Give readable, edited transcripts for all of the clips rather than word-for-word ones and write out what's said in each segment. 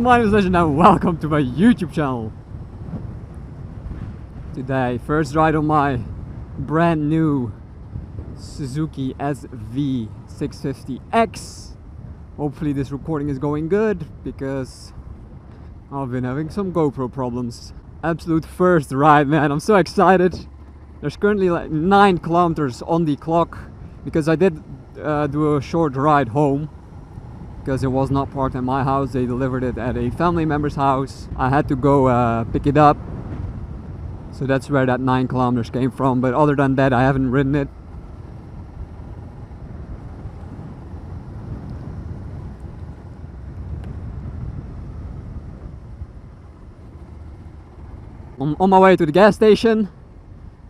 my name is Legend and welcome to my YouTube channel. Today, first ride on my brand new Suzuki SV650X. Hopefully this recording is going good because I've been having some GoPro problems. Absolute first ride, man, I'm so excited. There's currently like 9 kilometers on the clock because I did do a short ride home because it was not parked at my house. They delivered it at a family member's house. I had to go pick it up, so that's where that 9 kilometers came from. But other than that, I haven't ridden it. I'm on my way to the gas station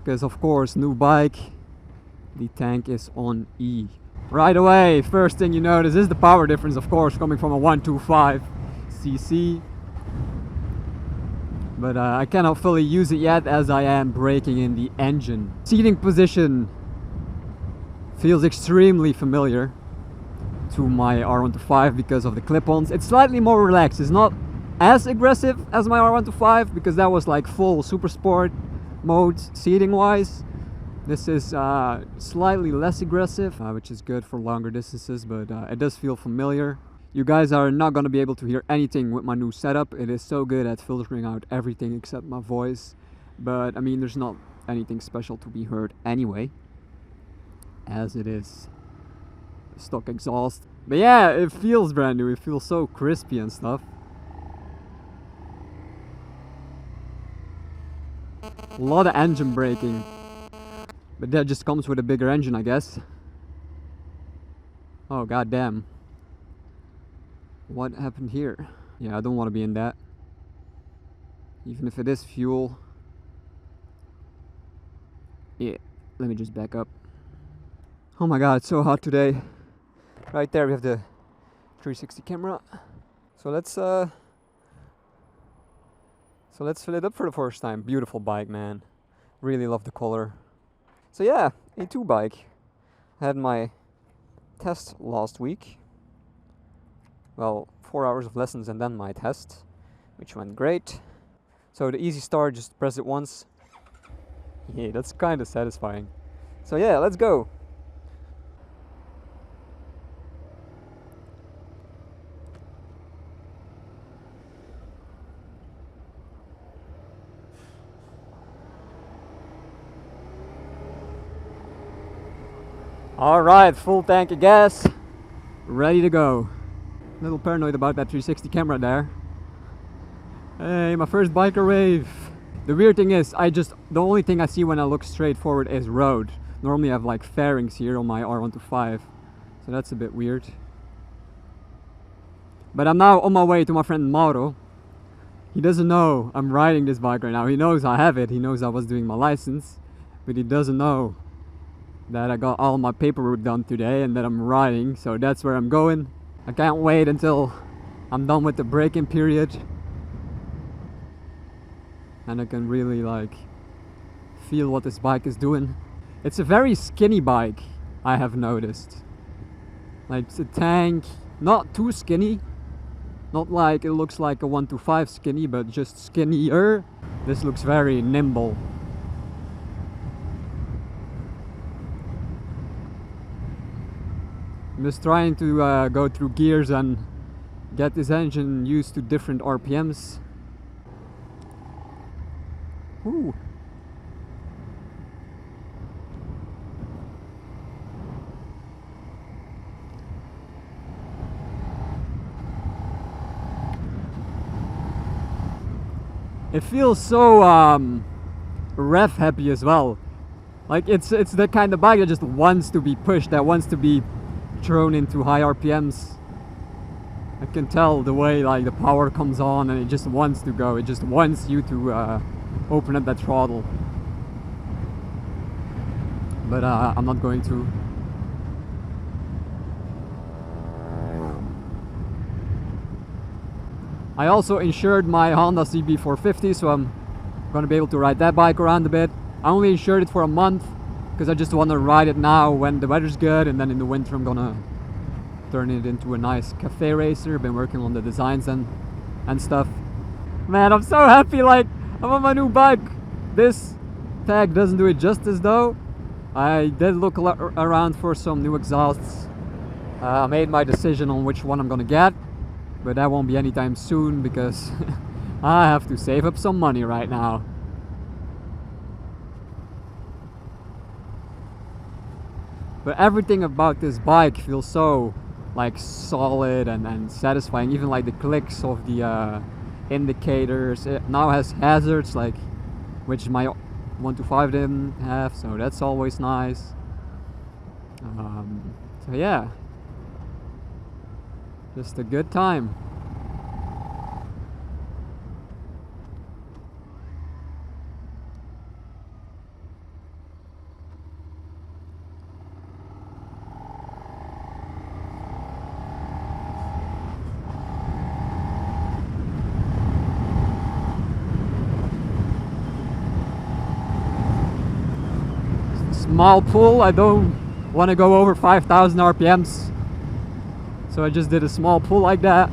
because, of course, new bike, the tank is on E. Right away, first thing you notice is the power difference, of course, coming from a 125cc. But I cannot fully use it yet as I am braking in the engine. Seating position feels extremely familiar to my R125 because of the clip-ons. It's slightly more relaxed. It's not as aggressive as my R125 because that was like full super sport mode seating wise. This is slightly less aggressive, which is good for longer distances, but it does feel familiar. You guys are not going to be able to hear anything with my new setup. It is so good at filtering out everything except my voice. But I mean, there's not anything special to be heard anyway, as it is stock exhaust. But yeah, it feels brand new. It feels so crispy and stuff. A lot of engine braking. But that just comes with a bigger engine, I guess. Oh, goddamn. What happened here? Yeah, I don't want to be in that. Even if it is fuel. Yeah, let me just back up. Oh my god, it's so hot today. Right there we have the 360 camera. So let's fill it up for the first time. Beautiful bike, man. Really love the color. So yeah, A2 bike. I had my test last week. Well, 4 hours of lessons and then my test, which went great. So the easy start, just press it once. Yeah, that's kind of satisfying. So yeah, let's go. Alright, full tank of gas, ready to go. A little paranoid about that 360 camera there. Hey, my first biker wave. The weird thing is, the only thing I see when I look straight forward is road. Normally I have like fairings here on my R125, so that's a bit weird. But I'm now on my way to my friend Mauro. He doesn't know I'm riding this bike right now. He knows I have it, he knows I was doing my license, but he doesn't know that I got all my paperwork done today and that I'm riding, so that's where I'm going. I can't wait until I'm done with the break-in period and I can really like feel what this bike is doing. It's a very skinny bike, I have noticed. Like, it's a tank, not too skinny, not like it looks like a 125 skinny, but just skinnier. This looks very nimble. I'm just trying to go through gears and get this engine used to different RPMs. Ooh. It feels so rev happy as well. Like it's the kind of bike that just wants to be pushed, that wants to be thrown into high RPMs. I can tell the way like the power comes on and it just wants to go. It just wants you to open up that throttle. But I'm not going to. I also insured my Honda CB450, so I'm gonna be able to ride that bike around a bit. I only insured it for a month because I just want to ride it now when the weather's good, and then in the winter I'm gonna turn it into a nice cafe racer. Been working on the designs and and stuff. Man, I'm so happy, like, I'm on my new bike. This tag doesn't do it justice though. I did look around for some new exhausts. I made my decision on which one I'm gonna get, but that won't be anytime soon because I have to save up some money right now. But everything about this bike feels so like solid and satisfying. Even like the clicks of the indicators. It now has hazards, like, which my 125 didn't have, so that's always nice. So yeah, just a good time. Small pull, I don't want to go over 5,000 RPMs, so I just did a small pull like that.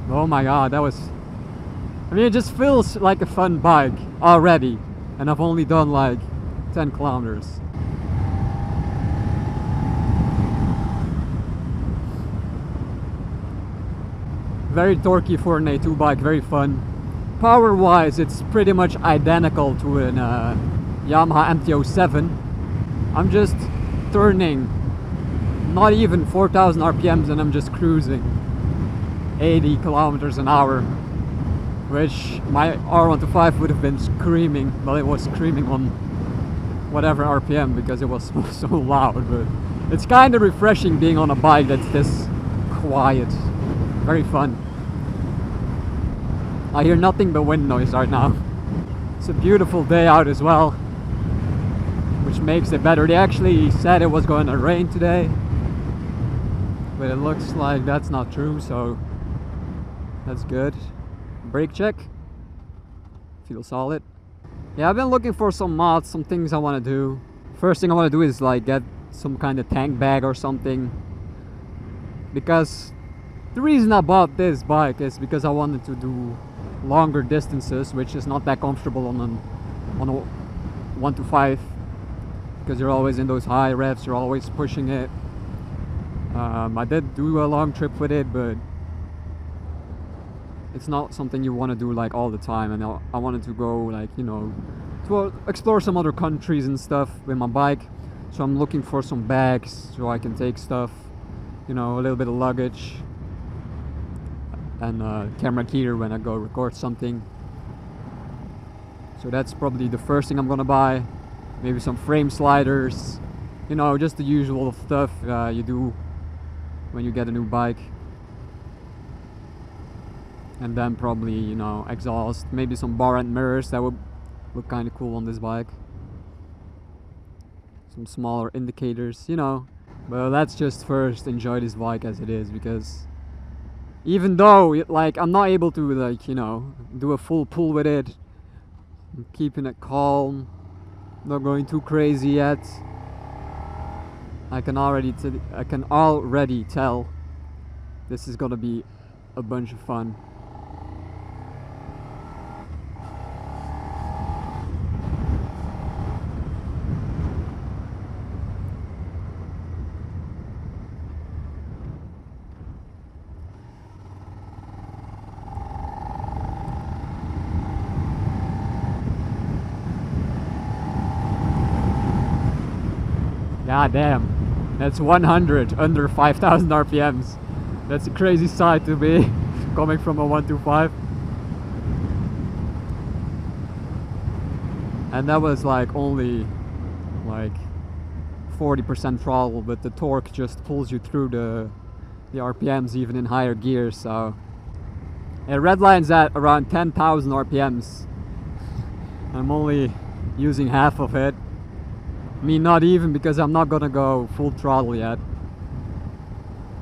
Oh my god, that was, I mean, it just feels like a fun bike already, and I've only done like 10 kilometers. Very torquey for an A2 bike, very fun. Power wise, it's pretty much identical to an Yamaha MT-07. I'm just turning not even 4,000 RPMs and I'm just cruising 80 kilometers an hour, which my R125 would have been screaming. Well, it was screaming on whatever RPM because it was so loud, but it's kind of refreshing being on a bike that's this quiet. Very fun. I hear nothing but wind noise right now. It's a beautiful day out as well, which makes it better. They actually said it was going to rain today, but it looks like that's not true, so that's good. Brake check. Feels solid. Yeah, I've been looking for some mods, some things I want to do. First thing I want to do is like get some kind of tank bag or something, because the reason I bought this bike is because I wanted to do longer distances, which is not that comfortable on a 125, because you're always in those high revs, you're always pushing it. I did do a long trip with it, but it's not something you want to do like all the time, and I wanted to go, like, you know, to explore some other countries and stuff with my bike. So I'm looking for some bags so I can take stuff, you know, a little bit of luggage, and camera gear when I go record something. So that's probably the first thing I'm gonna buy. Maybe some frame sliders, you know, just the usual stuff you do when you get a new bike. And then probably, you know, exhaust, maybe some bar end mirrors. That would look kind of cool on this bike. Some smaller indicators, you know. But let's just first enjoy this bike as it is, because even though like I'm not able to, like, you know, do a full pull with it, I'm keeping it calm, not going too crazy yet. I can already tell this is gonna be a bunch of fun. God damn, that's 100 under 5,000 RPMs. That's a crazy sight to be coming from a 125. And that was like only like 40% throttle, but the torque just pulls you through the RPMs even in higher gears. So it redlines at around 10,000 RPMs. I'm only using half of it. I mean, not even, because I'm not gonna go full throttle yet.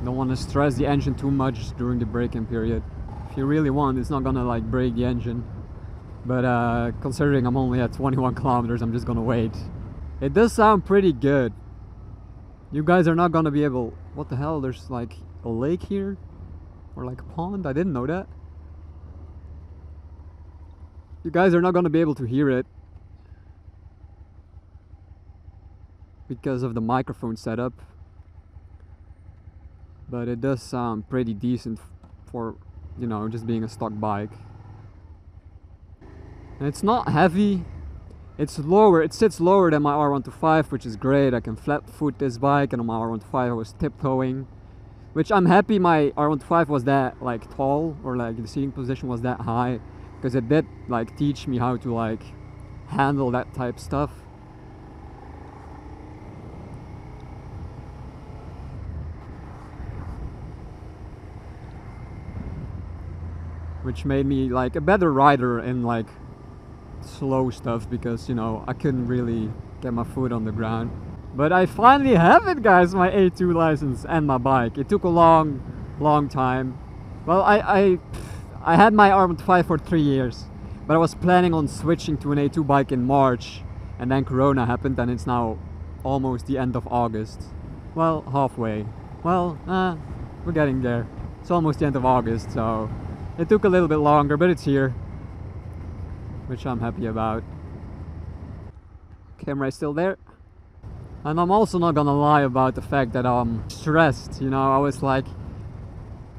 Don't want to stress the engine too much during the braking period. If you really want, it's not gonna like break the engine. But considering I'm only at 21 kilometers, I'm just gonna wait. It does sound pretty good. You guys are not gonna be able... What the hell? There's like a lake here, or like a pond. I didn't know that. You guys are not gonna be able to hear it because of the microphone setup, but it does sound pretty decent for, you know, just being a stock bike. And it's not heavy. It's lower, it sits lower than my R125, which is great. I can flat foot this bike, and on my R125 I was tiptoeing, which I'm happy my R125 was that like tall, or like the seating position was that high, because it did like teach me how to like handle that type stuff. Which made me like a better rider in like slow stuff, because, you know, I couldn't really get my foot on the ground. But I finally have it, guys, my A2 license and my bike. It took a long time. Well, I had my R125 for 3 years, but I was planning on switching to an A2 bike in March, and then Corona happened, and it's now almost the end of August. Well, halfway. Well, we're getting there. It's almost the end of August, so it took a little bit longer, but it's here, which I'm happy about. Camera is still there. And I'm also not gonna lie about the fact that I'm stressed, you know. I was like,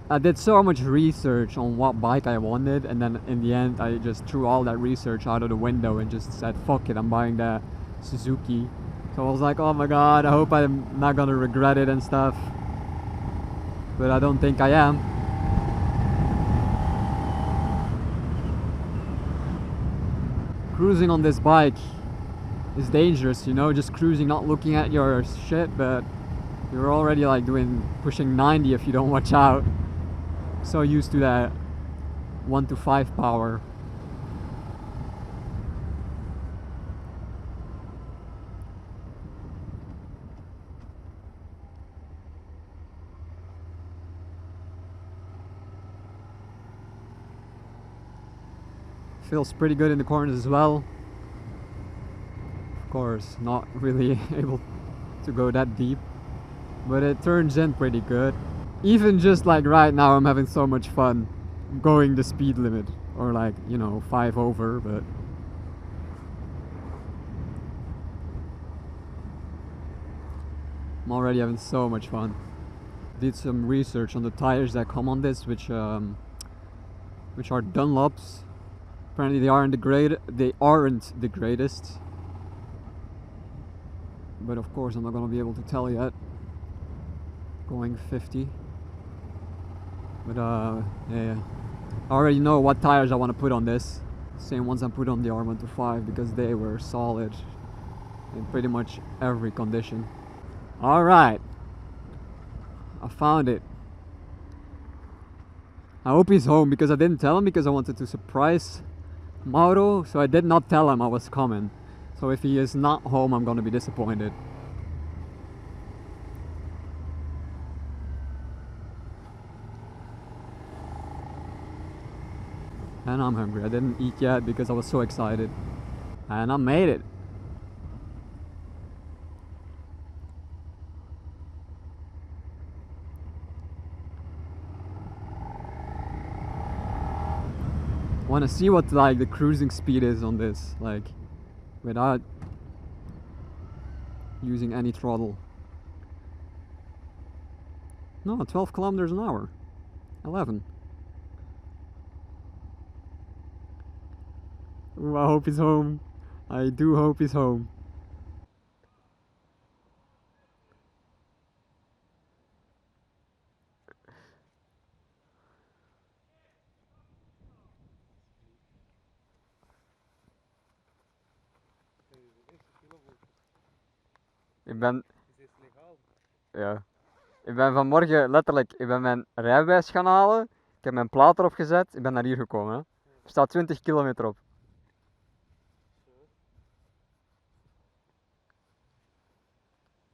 I did so much research on what bike I wanted, and then in the end I just threw all that research out of the window and just said, fuck it, I'm buying the Suzuki. So I was like, oh my god, I hope I'm not gonna regret it and stuff. But I don't think I am. Cruising on this bike is dangerous, you know, just cruising, not looking at your shit, but you're already like pushing 90 if you don't watch out. So used to that 1 to 5 power. Feels pretty good in the corners as well. Of course, not really able to go that deep, but it turns in pretty good. Even just like right now, I'm having so much fun going the speed limit, or like, you know, 5 over, but I'm already having so much fun. Did some research on the tires that come on this, which are Dunlops. Apparently they aren't the greatest. But of course I'm not gonna be able to tell yet. Going 50. But yeah. I already know what tires I want to put on this. Same ones I put on the R125, because they were solid in pretty much every condition. Alright. I found it. I hope he's home, because I didn't tell him, because I wanted to surprise Mauro, so I did not tell him I was coming. So if he is not home, I'm gonna be disappointed. And I'm hungry. I didn't eat yet because I was so excited. And I made it. Want to see what like the cruising speed is on this, like without using any throttle. No, 12 kilometers an hour. 11. Ooh, I hope he's home. I do hope he's home. Ik ben... Ja. Ik ben vanmorgen letterlijk, ik ben mijn rijbewijs gaan halen. Ik heb mijn plaat erop gezet. Ik ben naar hier gekomen. Hè. Er staat 20 kilometer op.